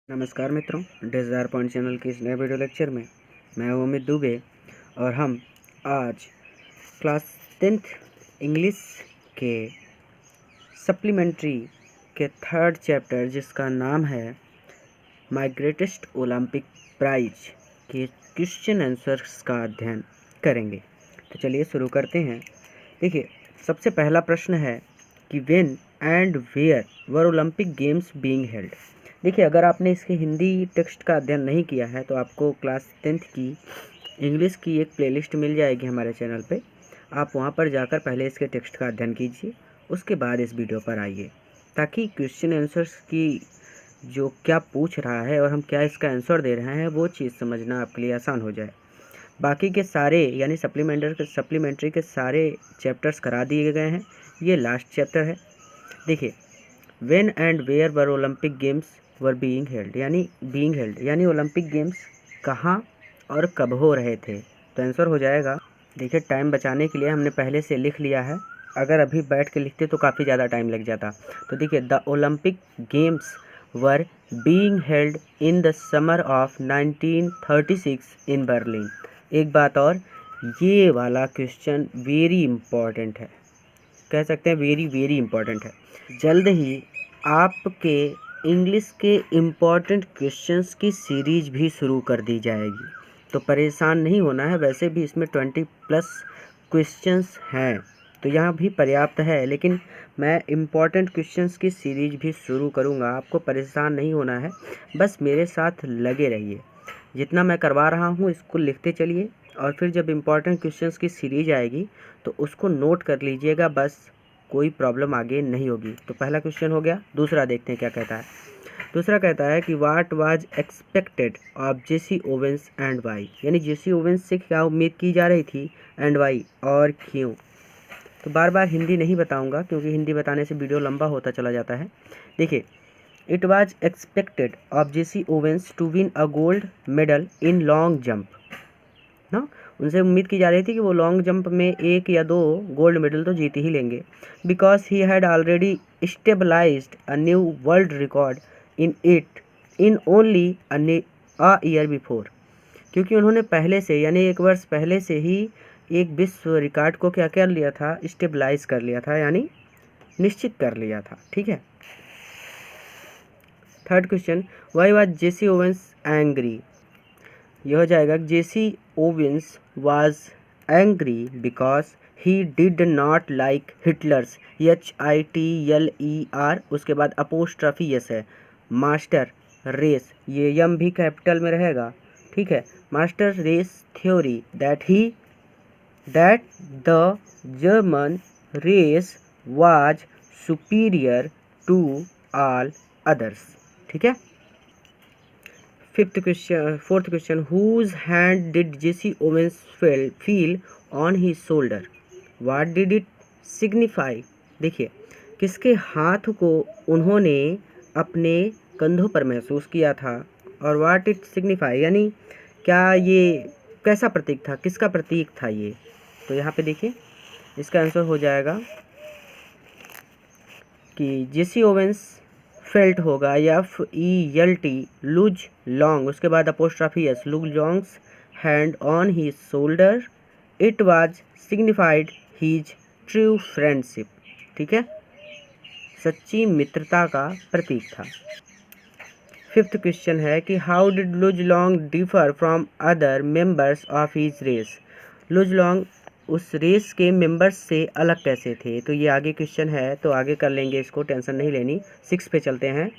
नमस्कार मित्रों, desire point channel के इस नए वीडियो लेक्चर में मैं हूं अमित दुबे और हम आज क्लास 10th इंग्लिश के सप्लीमेंट्री के थर्ड चैप्टर जिसका नाम है माय ग्रेटेस्ट ओलंपिक प्राइज के क्वेश्चन आंसर्स का अध्ययन करेंगे। तो चलिए शुरू करते हैं। देखिए, सबसे पहला प्रश्न है कि when and where were Olympic games being held. देखिए, अगर आपने इसके हिंदी टेक्स्ट का अध्ययन नहीं किया है तो आपको क्लास 10th की इंग्लिश की एक प्लेलिस्ट मिल जाएगी हमारे चैनल पे। आप वहाँ पर जाकर पहले इसके टेक्स्ट का अध्ययन कीजिए, उसके बाद इस वीडियो पर आइए, ताकि क्वेश्चन आंसर्स की जो क्या पूछ रहा है और हम क्या इसका आंसर दे रहे हैं वो चीज़ समझना आपके लिए आसान हो जाए। बाकी के सारे यानी सप्लीमेंट्री के सारे चैप्टर्स करा दिए गए हैं, ये लास्ट चैप्टर है। देखिए, when and where were Olympic games were being held यानी ओलंपिक गेम्स कहाँ और कब हो रहे थे, तो आंसर हो जाएगा। देखिए, टाइम बचाने के लिए हमने पहले से लिख लिया है, अगर अभी बैठ के लिखते तो काफ़ी ज़्यादा टाइम लग जाता। तो देखिए, the Olympic games were being held in the summer of 1936 in Berlin. एक बात और, ये वाला क्वेश्चन वेरी इम्पॉर्टेंट है, कह सकते हैं वेरी वेरी इम्पॉर्टेंट है। जल्द ही आपके इंग्लिश के इम्पॉर्टेंट क्वेश्चंस की सीरीज भी शुरू कर दी जाएगी, तो परेशान नहीं होना है। वैसे भी इसमें 20+ क्वेश्चंस हैं, तो यहाँ भी पर्याप्त है, लेकिन मैं इम्पॉर्टेंट क्वेश्चंस की सीरीज भी शुरू करूँगा। आपको परेशान नहीं होना है, बस मेरे साथ लगे रहिए। जितना मैं करवा रहा हूँ इसको लिखते चलिए, और फिर जब इम्पॉर्टेंट क्वेश्चंस की सीरीज आएगी तो उसको नोट कर लीजिएगा, बस कोई प्रॉब्लम आगे नहीं होगी। तो पहला क्वेश्चन हो गया। दूसरा देखते हैं क्या कहता है। दूसरा कहता है कि what was expected of Jesse Owens and why, यानी जेसी ओवेंस से क्या उम्मीद की जा रही थी एंड वाई, और क्यों। तो बार बार हिंदी नहीं बताऊंगा क्योंकि हिंदी बताने से वीडियो लंबा होता चला जाता है। देखिए, it was expected of Jesse Owens to win a gold medal in long jump ना, उनसे उम्मीद की जा रही थी कि वो लॉन्ग जंप में 1 या 2 गोल्ड मेडल तो जीत ही लेंगे। Because he had already stabilised a new world record in only a year before, क्योंकि उन्होंने पहले से यानी 1 वर्ष पहले से ही एक विश्व रिकॉर्ड को क्या कर लिया था, स्टेबलाइज कर लिया था, यानी निश्चित कर लिया था। ठीक है। Third question, why was Jesse Owens angry. यह हो जाएगा, Jesse Owens was angry because he did not like Hitler's HITLER, उसके बाद अपोस्ट्रफी यस है, मास्टर रेस, ये यम भी कैपिटल में रहेगा। ठीक है। Master race theory that the German race was superior to all others. ठीक है। Fourth question, whose hand did Jesse Owens feel on he shoulder, what did it signify. देखिए, किसके हाथ को उन्होंने अपने कंधों पर महसूस किया था, और व्हाट इट सिग्निफाई यानी क्या ये कैसा प्रतीक था, किसका प्रतीक था ये। तो यहाँ पे देखिए, इसका आंसर हो जाएगा कि जेसी ओवेंस फेल्ट होगा FELT, लूज लॉन्ग, उसके बाद apostrophe S, Luz Long's hand on his shoulder, it was signified his true friendship. ठीक है, सच्ची मित्रता का प्रतीक था। फिफ्थ क्वेश्चन है कि how did Luz Long differ from other members of his race. Luz Long उस रेस के मेंबर्स से अलग कैसे थे, तो ये आगे क्वेश्चन है, तो आगे कर लेंगे इसको, टेंशन नहीं लेनी। 6 पे चलते हैं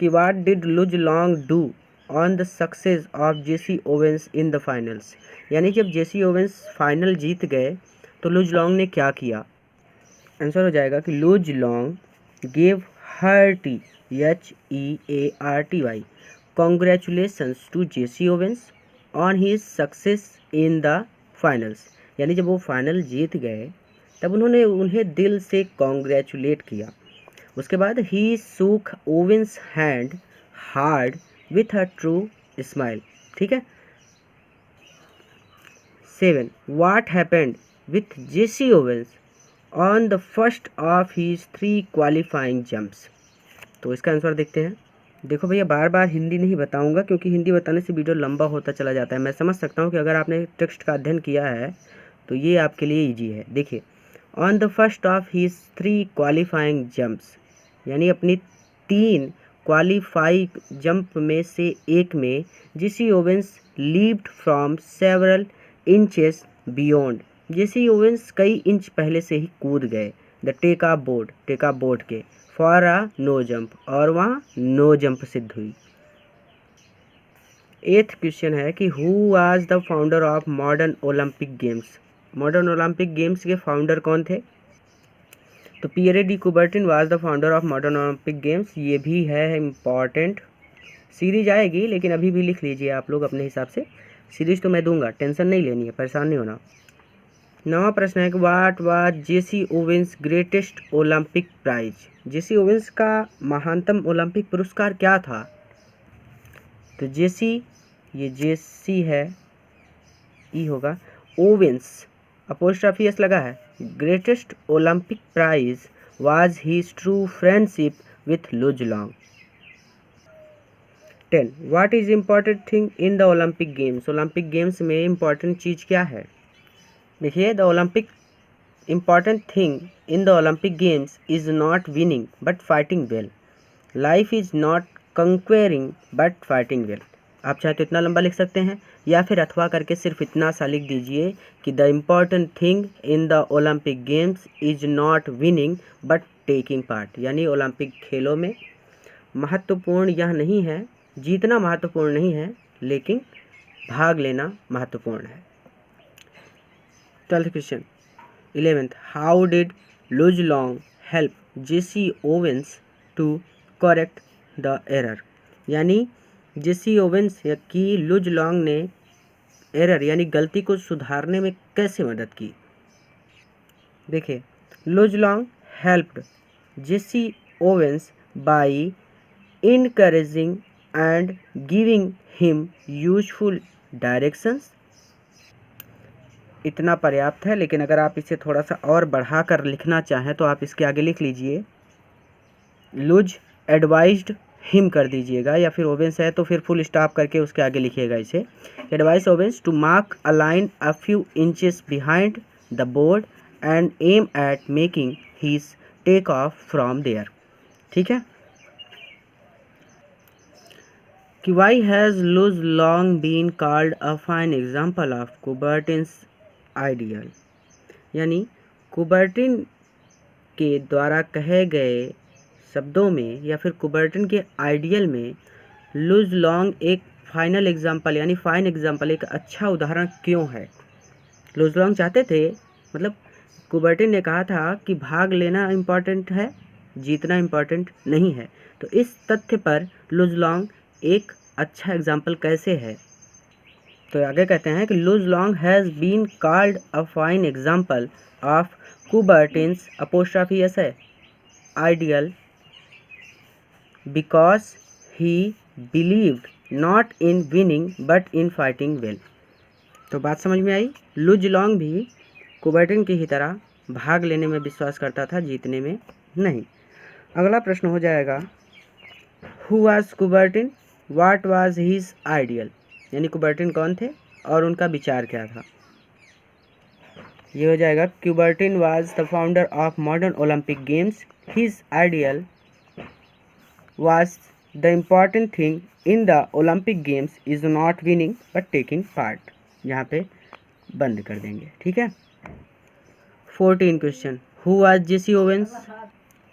कि what did Luz long do on the success of Jesse Owens in the finals, यानी जब जेसी ओवेंस फाइनल जीत गए तो लूज लॉन्ग ने क्या किया। आंसर हो जाएगा कि Luz Long gave hearty HEARTY congratulations to Jesse Owens on his success in the finals, यानी जब वो फाइनल जीत गए तब उन्होंने उन्हें दिल से कॉन्ग्रेचुलेट किया। उसके बाद ही shook Owens hand hard with a true smile. ठीक है। 7, what happened with Jesse Owens on the first of his 3 qualifying jumps. तो इसका आंसर देखते हैं। देखो भैया, बार बार हिंदी नहीं बताऊंगा क्योंकि हिंदी बताने से वीडियो लंबा होता चला जाता है। मैं समझ सकता हूँ कि अगर आपने टेक्स्ट का अध्ययन किया है तो ये आपके लिए इजी है। देखिए, on the first of his 3 qualifying jumps, यानी अपनी 3 क्वालिफाइंग जंप में से एक में Jesse Owens leaped from several inches beyond. Jesse Owens कई इंच पहले से ही कूद गए द टेक ऑफ बोर्ड के फॉर अ नो जंप, और वहाँ नो जंप सिद्ध हुई। 8th क्वेश्चन है कि who was the founder of modern Olympic games. Modern Olympic games के फाउंडर कौन थे? तो Pierre de Coubertin was the founder of modern Olympic games. ये भी है इम्पॉर्टेंट, सीरीज आएगी लेकिन अभी भी लिख लीजिए आप लोग अपने हिसाब से। सीरीज तो मैं दूंगा, टेंशन नहीं लेनी है, परेशान नहीं होना। 9वां प्रश्न है कि what was Jesse Owens greatest Olympic prize. Jesse Owens का महानतम ओलंपिक पुरस्कार क्या था? तो जेसी, ये जेसी है, ई होगा, ओवेंस अपोस्ट्रोफी एस लगा है। Greatest Olympic prize was his true friendship with Luz Long. 10 what is important thing in the Olympic games. Olympic games में इम्पॉर्टेंट चीज़ क्या है? देखिए, the Olympic important thing in the Olympic games is not winning but fighting well. Life is not conquering but fighting well. आप चाहे तो इतना लंबा लिख सकते हैं या फिर अथवा करके सिर्फ इतना सा लिख दीजिए कि the important thing in the Olympic games is not winning but taking part. यानी ओलंपिक खेलों में महत्वपूर्ण यह नहीं है, जीतना महत्वपूर्ण नहीं है, लेकिन भाग लेना महत्वपूर्ण है। 12th question 11th how did Luz Long help Jesse Owens to correct the error. यानी जेसी ओवेंस की लुज लॉन्ग ने एरर यानी गलती को सुधारने में कैसे मदद की? देखिए, लुज long helped Jesse Owens by encouraging and giving him useful directions। इतना पर्याप्त है, लेकिन अगर आप इसे थोड़ा सा और बढ़ाकर लिखना चाहें तो आप इसके आगे लिख लीजिए लुज एडवाइज्ड हिम कर दीजिएगा, या फिर ओवेंस है तो फिर फुल स्टॉप करके उसके आगे लिखिएगा इसे। Advice Owens to mark a line a few inches behind the board and aim at making his take off from there. ठीक है कि why has Luz Long been called a fine example of Coubertin's ideal. यानी Coubertin के द्वारा कहे गए शब्दों में या फिर कुबर्टिन के आइडियल में लुज लॉन्ग एक फाइनल एग्जाम्पल यानी फाइन एग्जाम्पल, एक अच्छा उदाहरण क्यों है? लुज लॉन्ग चाहते थे, मतलब कुबर्टिन ने कहा था कि भाग लेना इम्पॉर्टेंट है, जीतना इम्पॉर्टेंट नहीं है। तो इस तथ्य पर लुज लॉन्ग एक अच्छा एग्जाम्पल कैसे है? तो आगे कहते हैं कि Luz Long has been called a fine example of Coubertin's apostrophe s है ideal because he believed not in winning but in fighting well. तो बात समझ में आई? लुज लॉन्ग भी कुबर्टिन की ही तरह भाग लेने में विश्वास करता था, जीतने में नहीं। अगला प्रश्न हो जाएगा who was Coubertin, what was his ideal. यानी कुबर्टिन कौन थे और उनका विचार क्या था? ये हो जाएगा Coubertin was the founder of modern Olympic games. His ideal was the important thing in the Olympic games is not winning but taking part. यहाँ पे बंद कर देंगे, ठीक है। 14 question who was Jesse Owens.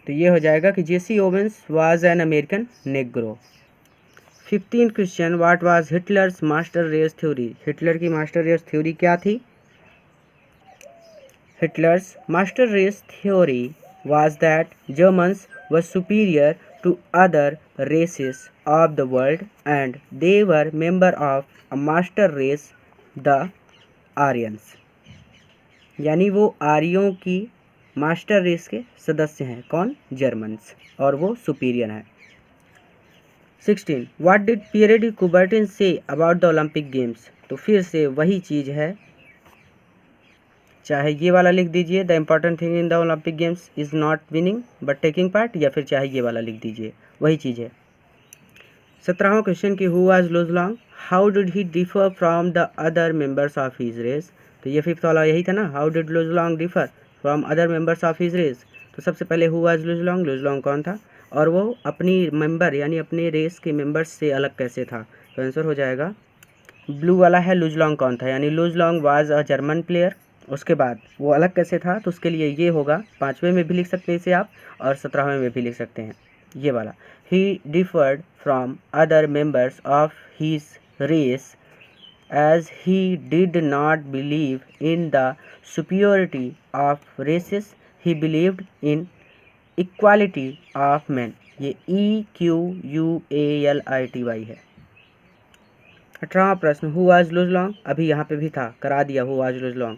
तो ये हो जाएगा कि Jesse Owens was an American Negro. 15 question what was Hitler's master race theory. Hitler की मास्टर रेस थ्योरी क्या थी? Hitler's master race theory was that Germans were superior to other races of the world and they were member of a master race the Aryans. यानी वो आर्यों की master race के सदस्य हैं। कौन? जर्मन्स, और वो सुपीरियर हैं। 16 what did Pierre de Coubertin say about the Olympic games. तो फिर से वही चीज़ है, चाहे ये वाला लिख दीजिए the important thing in the Olympic games is not winning but taking part, या फिर चाहे ये वाला लिख दीजिए, वही चीज़ है। 17वां क्वेश्चन की who was Luz Long, how did he differ from the other members of his race. तो ये 5th वाला यही था ना, how did Luz Long differ from other members of his race. तो सबसे पहले हु वाज लुज लॉन्ग कौन था और वो अपनी मेंबर यानी अपने रेस के मेंबर्स से अलग कैसे था। तो आंसर हो जाएगा ब्लू वाला है, लुज लॉन्ग कौन था, यानी लुज Long was a German player. उसके बाद वो अलग कैसे था, तो उसके लिए ये होगा, 5वें में भी लिख सकते हैं इसे आप और 17वें में भी लिख सकते हैं ये वाला। He differed from other members of his race as he did not believe in the superiority of races, he believed in equality of men। ये EQUALITY है। 18वां प्रश्न हु वाज लुज लॉन्ग, अभी यहाँ पे भी था, करा दिया हु वाज लुज लॉन्ग।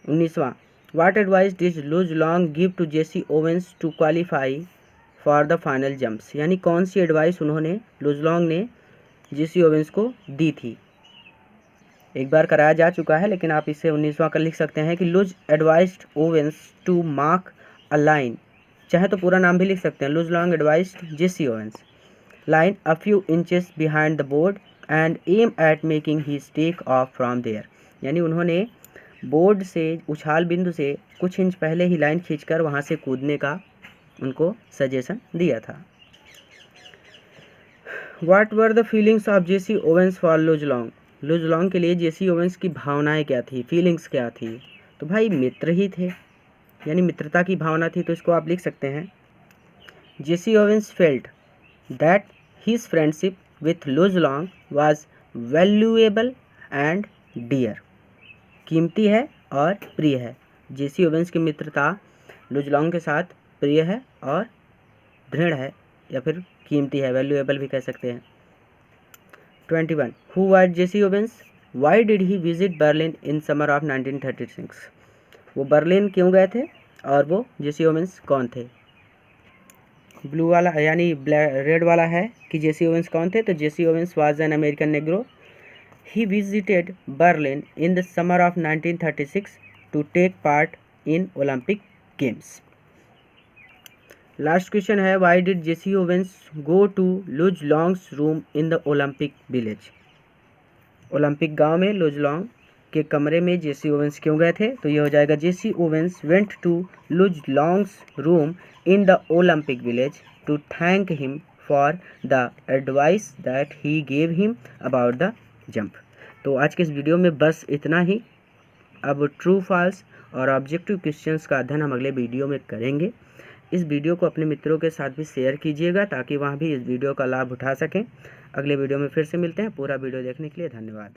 19वां what advice did Luz Long give to Jesse Owens to qualify for the final jumps, यानी कौन सी एडवाइस उन्होंने लुज लॉन्ग ने जेसी ओवेंस को दी थी। एक बार कराया जा चुका है लेकिन आप इसे 19वां का लिख सकते हैं कि Luz advised Owens to mark a line, चाहे तो पूरा नाम भी लिख सकते हैं, Luz Long advised Jesse Owens line a few inches behind the board and aim at making his take off from there, यानी उन्होंने बोर्ड से उछाल बिंदु से कुछ इंच पहले ही लाइन खींचकर वहाँ से कूदने का उनको सजेशन दिया था। What were the feelings of Jesse Owens for लुज लॉन्ग, लुज लॉन्ग के लिए जेसी ओवेंस की भावनाएं क्या थी, फीलिंग्स क्या थी। तो भाई मित्र ही थे, यानी मित्रता की भावना थी, तो इसको आप लिख सकते हैं Jesse Owens felt that his friendship with Luz Long was valuable and dear, कीमती है और प्रिय है। जेसी ओवेंस की मित्रता लुज लॉन्ग के साथ प्रिय है और दृढ़ है या फिर कीमती है, वैल्यूएबल भी कह सकते हैं। 21 who was Jesse Owens, why did he visit Berlin in summer of 1936, वो बर्लिन क्यों गए थे और वो जेसी ओवेंस कौन थे। ब्लू वाला यानी रेड वाला है कि जेसी ओवेंस कौन थे, तो Jesse Owens was an American Negro, he visited Berlin in the summer of 1936 to take part in Olympic Games. Last question है why did Jesse Owens go to Luz Long's room in the Olympic village, Olympic गांव में लुज long के कमरे में Jesse Owens क्यों गए थे। तो ये हो जाएगा Jesse Owens went to Luz Long's room in the Olympic village to thank him for the advice that he gave him about the jump. तो आज के इस वीडियो में बस इतना ही। अब ट्रू फॉल्स और ऑब्जेक्टिव क्वेश्चंस का अध्ययन हम अगले वीडियो में करेंगे। इस वीडियो को अपने मित्रों के साथ भी शेयर कीजिएगा ताकि वहाँ भी इस वीडियो का लाभ उठा सकें। अगले वीडियो में फिर से मिलते हैं। पूरा वीडियो देखने के लिए धन्यवाद।